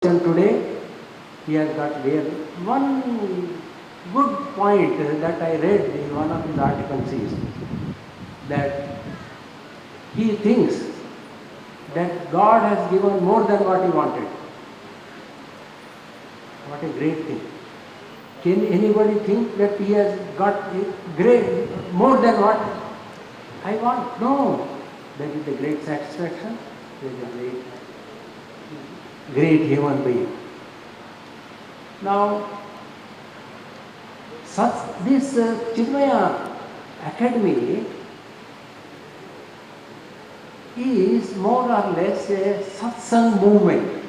And today he has got there. One good point that I read in one of his articles is that he thinks that God has given more than what he wanted. What a great thing. Can anybody think that he has got great more than what I want? No. That is a great satisfaction. That is a great human being. Now, this Chinmaya Academy is more or less a satsang movement.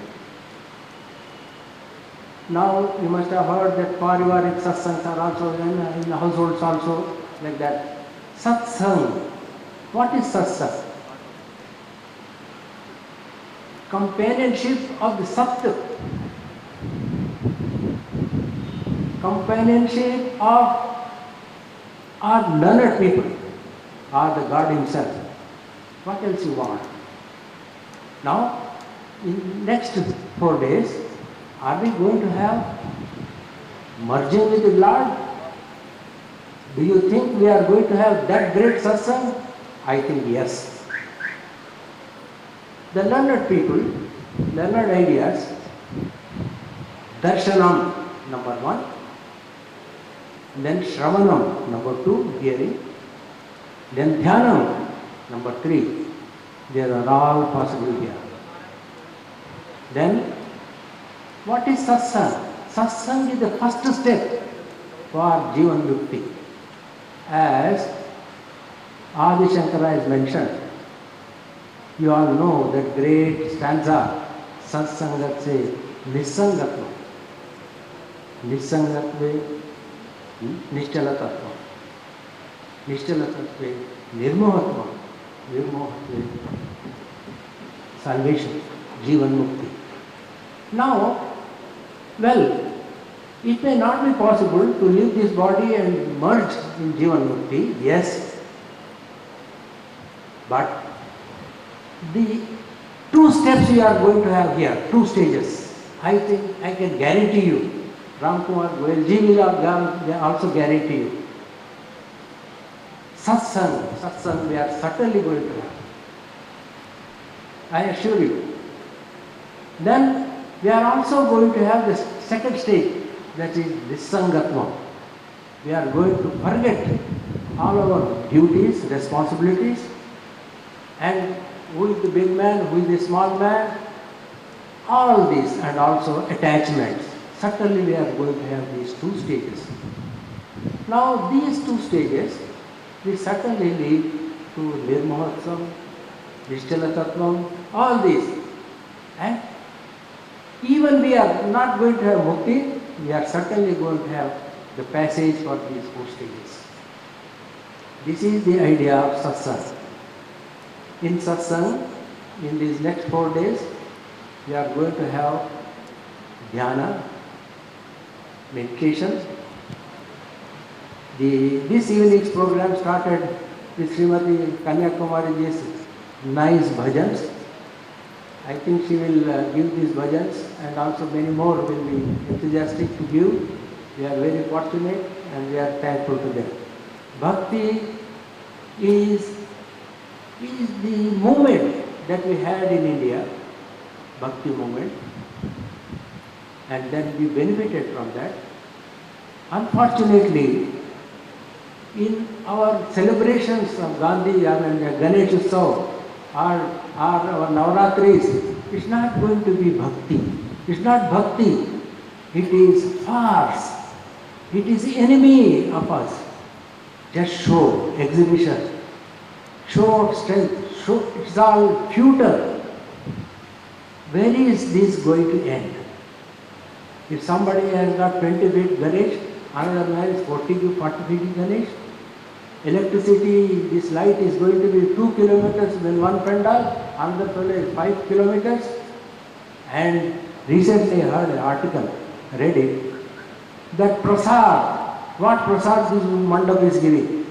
Now you must have heard that parivarik satsangs are also in households also like that. Satsang. What is satsang? Companionship of the Sat. Companionship of our learned people or the God himself. What else you want? Now, in next 4 days, are we going to have merging with the Lord? Do you think we are going to have that great satsang? I think yes. The learned people, learned ideas, darshanam, number 1, then shravanam, number 2, hearing, then dhyanam, number 3, they are all possible here. Then, what is satsang? Satsang is the first step for Jivan Mukti. As Adi Shankara has mentioned, you all know that great stanza, Satsangatse Nisangatva. Nisangatve Nishchalatatva. Nishchalatatve Nirmohatva. Nirmohatve salvation, Jivan Mukti. Now, well, it may not be possible to leave this body and merge in Jivan Mukti, yes. But the 2 steps we are going to have here, 2 stages, I think I can guarantee you, Ram Kumar Goyalji will also guarantee you. Satsang we are certainly going to have. I assure you. Then we are also going to have the second stage, that is Nisangatma. We are going to forget all our duties, responsibilities, and who is the big man, who is the small man, all these, and also attachments. Certainly we are going to have these 2 stages. Now these 2 stages will certainly lead to Nirmohatvam, Nishchalatatvam, all these. And even we are not going to have mukti, we are certainly going to have the passage for these 4 stages. This is the idea of satsang. In satsang, in these next 4 days, we are going to have dhyana, meditation. This evening's program started with Srimati Kanyakumariji's nice bhajans. I think she will give these bhajans, and also many more will be enthusiastic to give. We are very fortunate and we are thankful to them. Bhakti is the movement that we had in India, Bhakti movement, and then we benefited from that. Unfortunately, in our celebrations of Gandhi, Ganesh Utsav, or our Navratris, it's not going to be bhakti. It's not bhakti. It is farce. It is the enemy of us. Just show, exhibition, show of strength, show, it's all futile. Where is this going to end? If somebody has got 20 feet Ganesh, another man is 40 to 40 feet Ganesh, electricity, this light is going to be 2 kilometers when one pandal, another fellow is 5 kilometers. And recently I heard an article, read it, that prasad, what prasad this mandap is giving?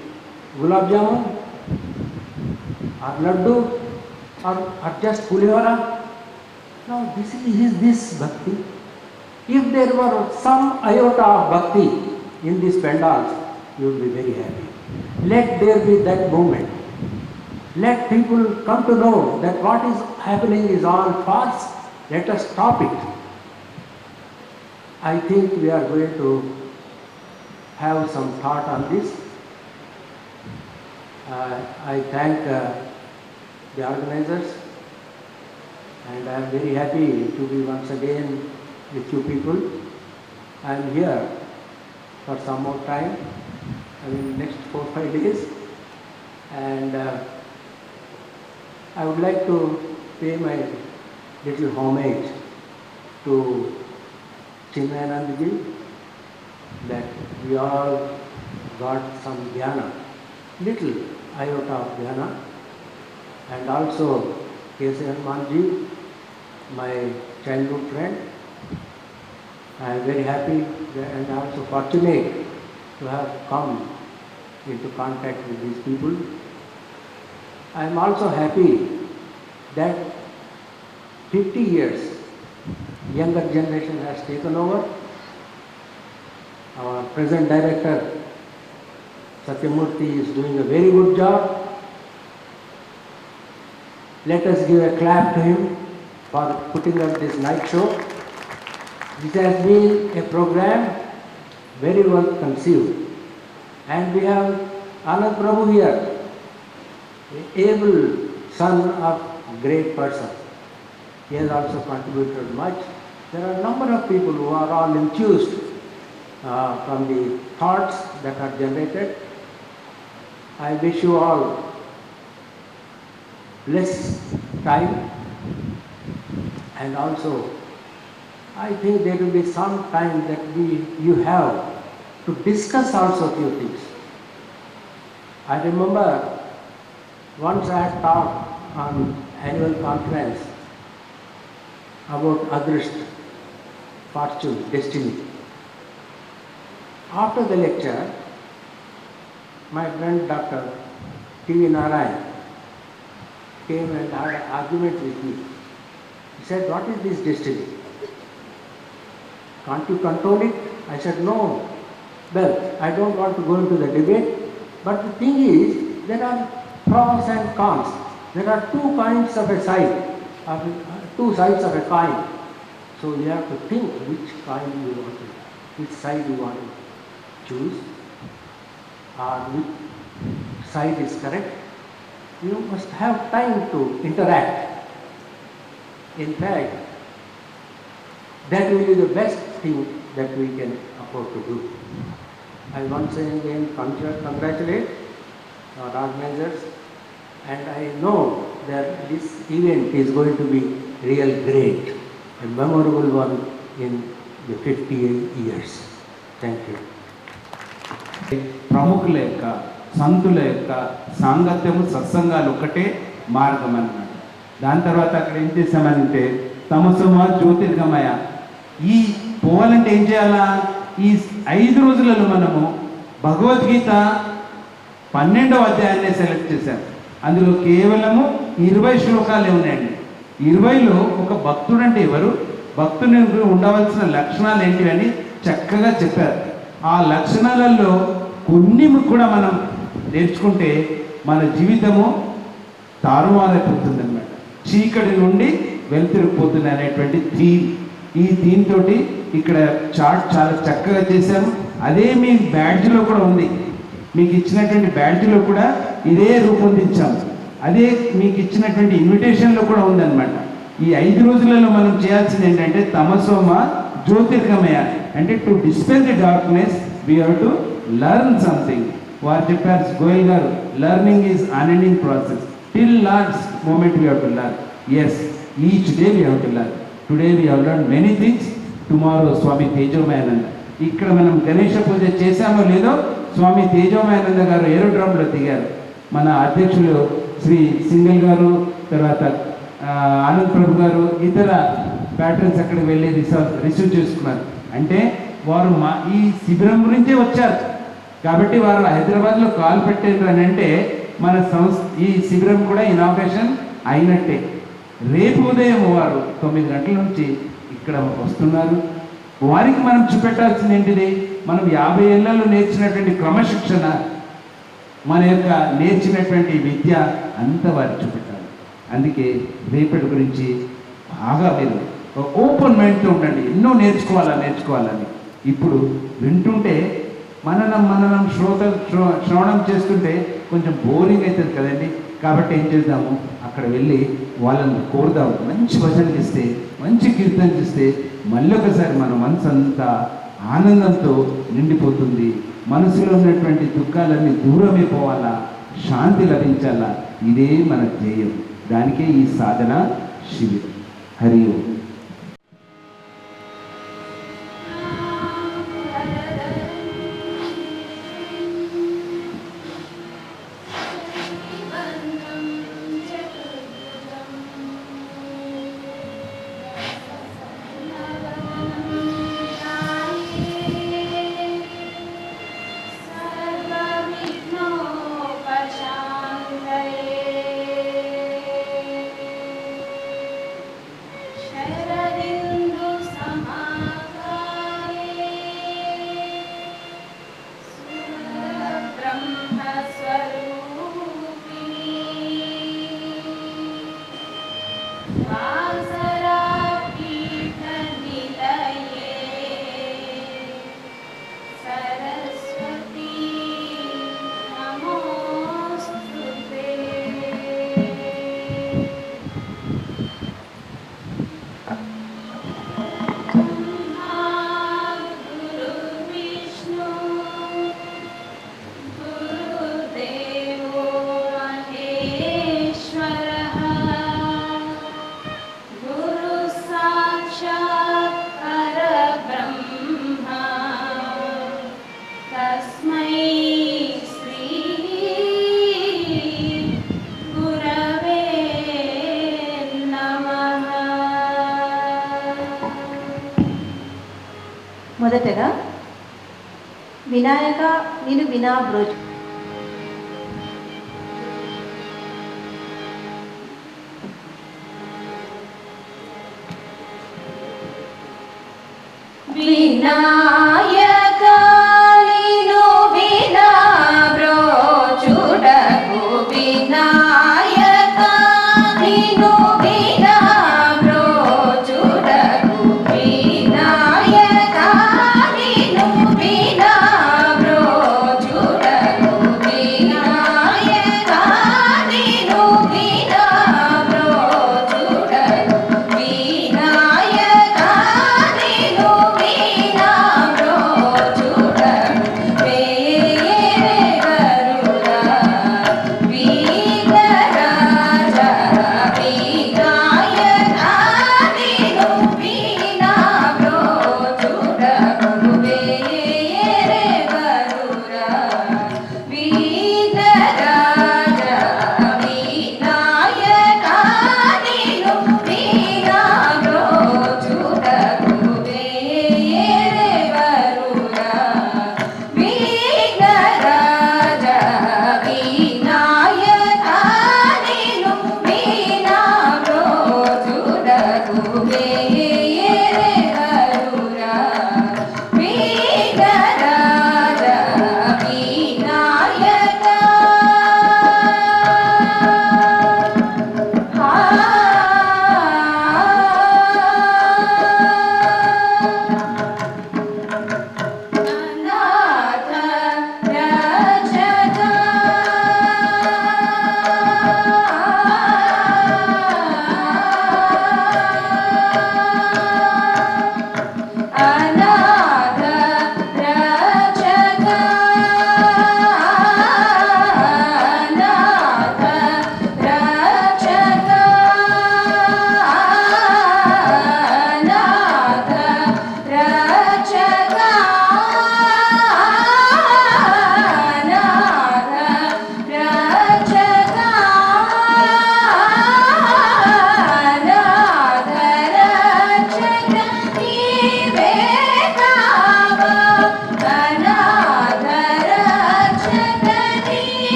Gulab jamun, or laddu, or just pulihora? Now is this bhakti? If there were some iota of bhakti in these pandals, you will be very happy. Let there be that moment. Let people come to know that what is happening is all false. Let us stop it. I think we are going to have some thought on this. I thank the organizers, and I am very happy to be once again with you people. I am here for some more time, next 4-5 days, and I would like to pay my little homage to Chinmayanandji, that we all got some dhyana, little iota of dhyana, and also K.C. Hanumanji, my childhood friend. I am very happy and also fortunate to have come into contact with these people. I am also happy that 50 years younger generation has taken over. Our present director Satyamurthy is doing a very good job. Let us give a clap to him for putting up this night show. This has been a program very well conceived. And we have Anand Prabhu here, an able son of a great person. He has also contributed much. There are a number of people who are all enthused from the thoughts that are generated. I wish you all blessed time, and also I think there will be some time that you have to discuss also few things. I remember once I had talked on annual conference about Adrisht, fortune, destiny. After the lecture, my friend Dr. T.V. Narayan came and had an argument with me. He said, "What is this destiny? Can't you control it?" I said, "No." Well, I don't want to go into the debate, but the thing is, there are pros and cons. There are two kinds of a side, two sides of a coin. So you have to think which coin you want to, which side you want to choose, or which side is correct. You must have time to interact. In fact, that will be the best thing that we can afford to do. I once again congratulate our organizers, and I know that this event is going to be real great, a memorable one in the 50 years. Thank you. ప్రముఖుల యొక్క సంతుల యొక్క సాంగత్యము సత్సంగాలు ఒక్కటే మార్గం అన్నమాట. దాని తర్వాత అక్కడ ఏం చేసామంటే తమసమ జ్యోతిర్గమయ, ఈ పోవాలంటే ఏం చేయాలా? ఈ 5 రోజులలో మనము భగవద్గీత 12వ అధ్యాయాన్ని సెలెక్ట్ చేశాం. అందులో కేవలము 20 శ్లోకాలే ఉన్నాయండి. 20లో ఒక భక్తుడు అంటే ఎవరు, భక్తుని ఉండవలసిన లక్షణాలు ఏంటి అని చక్కగా చెప్పారు. ఆ లక్షణాలలో కొన్ని కూడా మనం నేర్చుకుంటే మన జీవితము తారుమారైపోతుంది అన్నమాట. చీకటి నుండి వెలుతురుకుపోతుంది అనేటువంటి థీమ్. ఈ థీమ్ తోటి ఇక్కడ చార్ట్ చాలా చక్కగా చేశాము. అదే మీ బ్యాడ్జ్లో కూడా ఉంది. మీకు ఇచ్చినటువంటి బ్యాడ్జ్లో కూడా ఇదే రూపొందించాము. అదే మీకు ఇచ్చినటువంటి ఇన్విటేషన్లో కూడా ఉందన్నమాట. ఈ 5 రోజులలో మనం చేయాల్సింది ఏంటంటే తమసోమ జ్యోతిర్గమయ, అంటే to dispel the darkness we have to learn something. వారు చెప్పారు, గోయల్ గారు, learning is unending process. Till last moment we have to learn. Yes, each day we have to learn. Today we have learn many things. Tomorrow Swami Tejomayananda. ఇక్కడ మనం గణేష పూజ చేశామో లేదో, స్వామి తేజోమయానంద గారు ఏరోడ్రామ్లో దిగారు. మన అధ్యక్షులు శ్రీ సింగల్ గారు, తర్వాత ఆనంద్ ప్రభు గారు, ఇతర ప్యాటర్న్స్ అక్కడికి వెళ్ళి రిసీవ్ చేసుకున్నారు. అంటే వారు ఈ శిబిరం గురించే వచ్చారు కాబట్టి వారు హైదరాబాద్లో కాల్ పెట్టారు అని అంటే మన ఈ శిబిరం కూడా ఇనాగ్రేషన్ అయినట్టే. రేపు ఉదయం వారు 9 గంటల నుంచి ఇక్కడ వస్తున్నారు. వారికి మనం చూపెట్టాల్సింది ఏంటిది? మనం 50 ఏళ్లలో నేర్చినటువంటి క్రమశిక్షణ, మన యొక్క నేర్చినటువంటి విద్య అంతా వారికి చూపెట్టాలి. అందుకే రేపటి గురించి బాగా మీరు ఓపెన్ మైండ్తో ఉండండి. ఎన్నో నేర్చుకోవాలని. ఇప్పుడు వింటుంటే మననం శ్రవణం చేస్తుంటే కొంచెం బోరింగ్ అవుతుంది కదండి. కాబట్టి ఏం చేద్దాము, అక్కడ వెళ్ళి వాళ్ళని కోరుదాం. మంచి భజనలు ఇస్తే, మంచి కీర్తనలు ఇస్తే మళ్ళీ ఒకసారి మన మనసు అంతా ఆనందంతో నిండిపోతుంది. మనసులో ఉన్నటువంటి దుఃఖాలన్నీ దూరమైపోవాలా, శాంతి లభించాలా. ఇదే మన ధ్యేయం. దానికే ఈ సాధన శిబిరం. హరి ఓం. మొదటగా వినాయక నేను వినా బ్రోజ్ వినాయక నిను వినా బ్రోచుటకు వినాయక నిను వినా బ్రోచుటకు వినాయక నిను వినా బ్రోచుటకు వినాయక నిను వినా బ్రోచుటకు వినాయక నిను వినా బ్రోచుటకు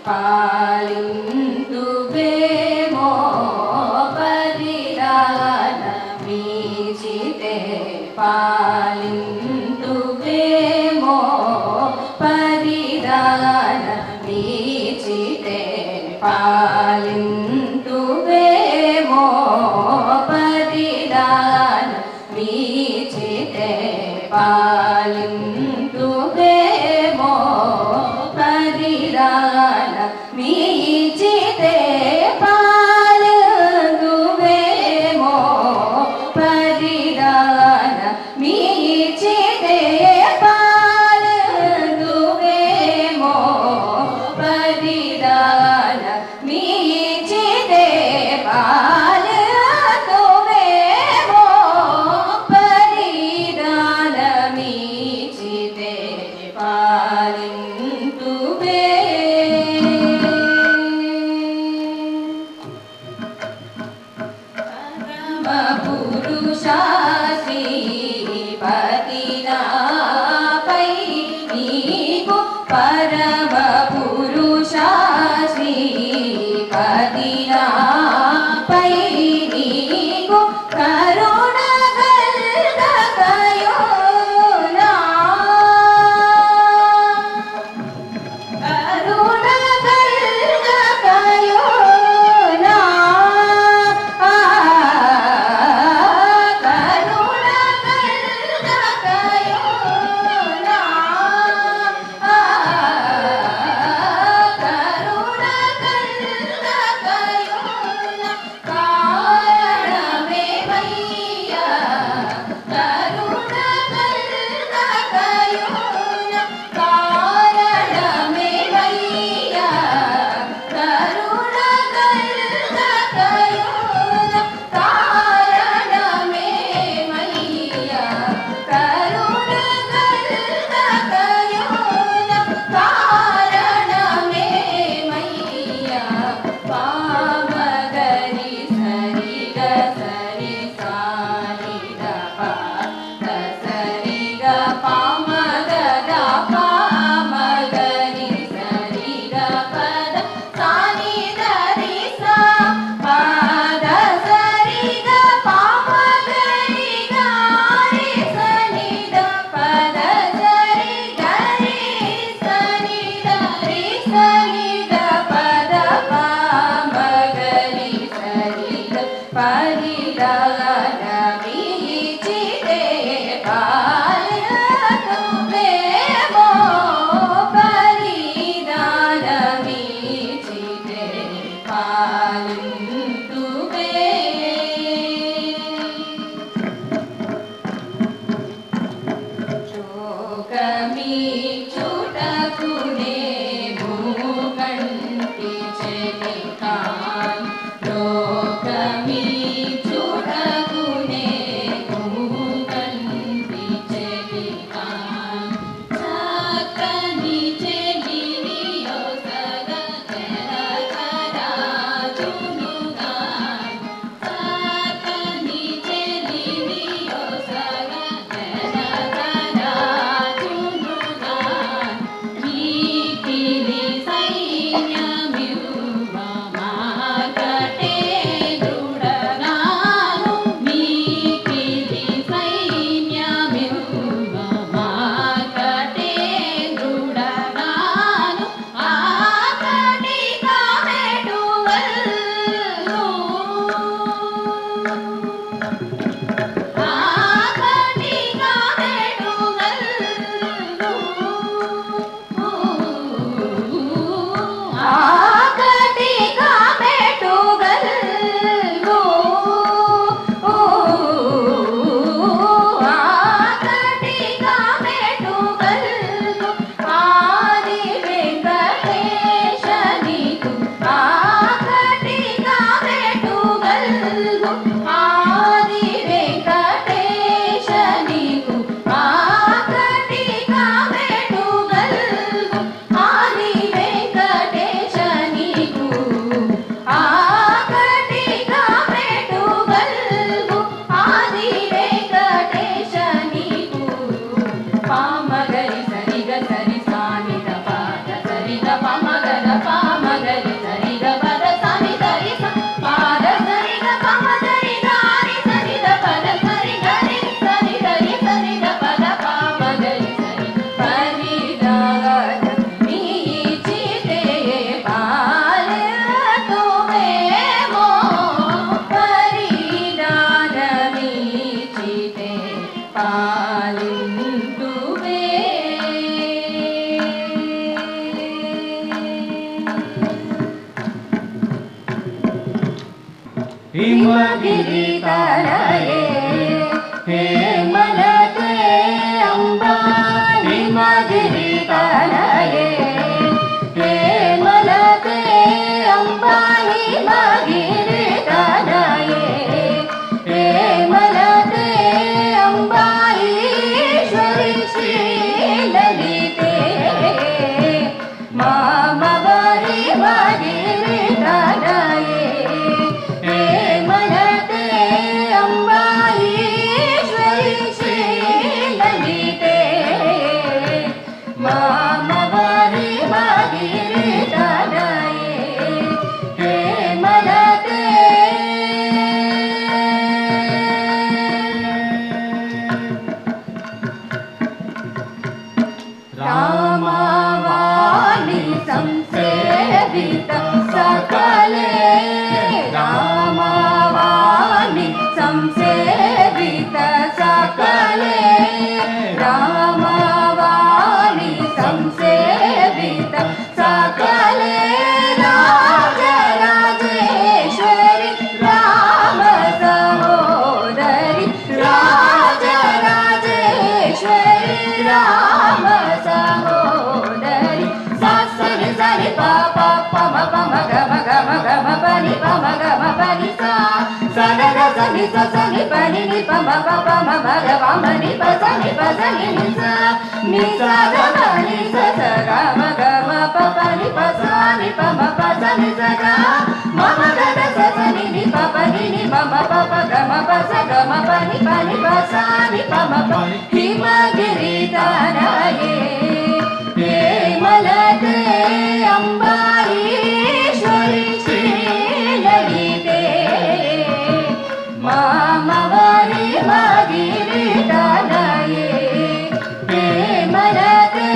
పాలింతువేమో పరిదానమీచితే పాలింతువేమో పరిదానమీచితే పాలింతువేమో పరిదానమీచితే పాలింతువేమో పరిదానమీచితే పాలింతువేమో పరిదానమీచితే పాలింతువేమో పరిదానమీచితే పాలింతువేమో పరిదానమీచితే పాలింతువే పురుషా శ్రీపతినాపై నీకు పరమ పురుషా శ్రీపతినాపై నీకు కరుణ కల్గకయోనా కరుణ కల్గకయోనా కరుణ కల్గకయోనా కరుణ కల్గకయోనా కారణమేమయ్యా కరుణ కల్గకయోనా కారణమేమయ్యా కరుణ కల్గకయోనా కారణమేమయ్యా కరుణ కల్గకయోనా కారణమేమయ్యా పామగరి సరిగ సరి సానిద పద సరిగ పామగద పామగరి సరిగ పద సానిద రి సా పద సరిగ పామగరి గారి సనిద పద సరి గరి సనిద రి సనిద పద పామగరి సరిగ పరిదానమీచితే పాలింతువేమో పరిదానమీచితే పాలింతువే శోకమీచుటకునే భూకంటి చెలికాన్ లోకమీచుటకునే భూకంటి చెలికాన్ చక్కని చెలినియో సగజనకరాజునుగాన్ చక్కని చెలినియో సగజనకరాజునుగాన్ మీకిలి సైన్యమివ్వ మార్కటే దృఢగాను మీకిలి సైన్యమివ్వ మార్కటే దృఢగాను ఆకటి కామెటువల్లు ఆకటి కామెటువల్లు ఆకటి కామెటువల్లు ఆకటి కామెటువల్లు ఆది వెంకటేశ నీకు ఆకటి కామెటువల్లు ఆది వెంకటేశ నీకు ఆకటి కామెటువల్లు ఆది వెంకటేశ हिमगिरितनये हेमलते अम्बा हिमगिरितनये हेमलते अम्बा हिमगिरितनये हेमलते अम्बा ईश्वरी श्रीललिते मामवरि मगिरितनये हेमलते अम्बा ईश्वरी श्रीललिते मामवरि मगिरितनये हेमलते रामावाणी संसेवित सकले रामावाणी संसेवित सकले रामावाणी संसेवित सकले राजराजेश्वरी राम सहोदरी राजराजेश्वरी राम सहोदरी सासरि सरि पाप पम पम गम गम गम पनि पम गम पनि सा सगग सनि सनि पनि नि पम पम मग पम नि पसनि पसनि नि सा गम नि स गम गम पनि पसनि पम पसनि स ग मम गग सनि नि पनि नि मम पप गम पस गम पनि पनि पसनि पम हिमगिरितनये हेमलते अम्बा ईश्वरी श्रीललिते मामवरि मगिरितनये हेमलते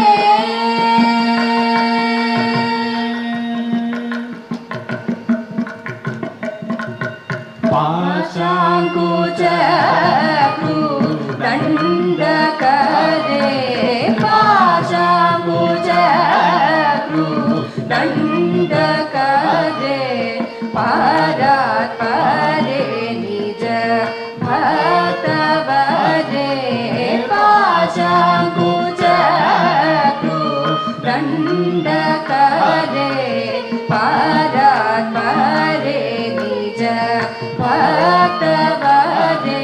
पाशाङ्कुचक्रू दण्डकरे पाशाङ्कुचक्रू दण्डकरे पारात् परे निज भक्तवरे पाशाङ्कुचक्रू दण्डकरे पारात् परे निज भक्तवरे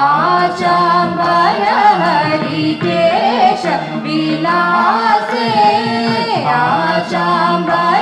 आचाम्बर हरिकेश विलासे आचाम्बर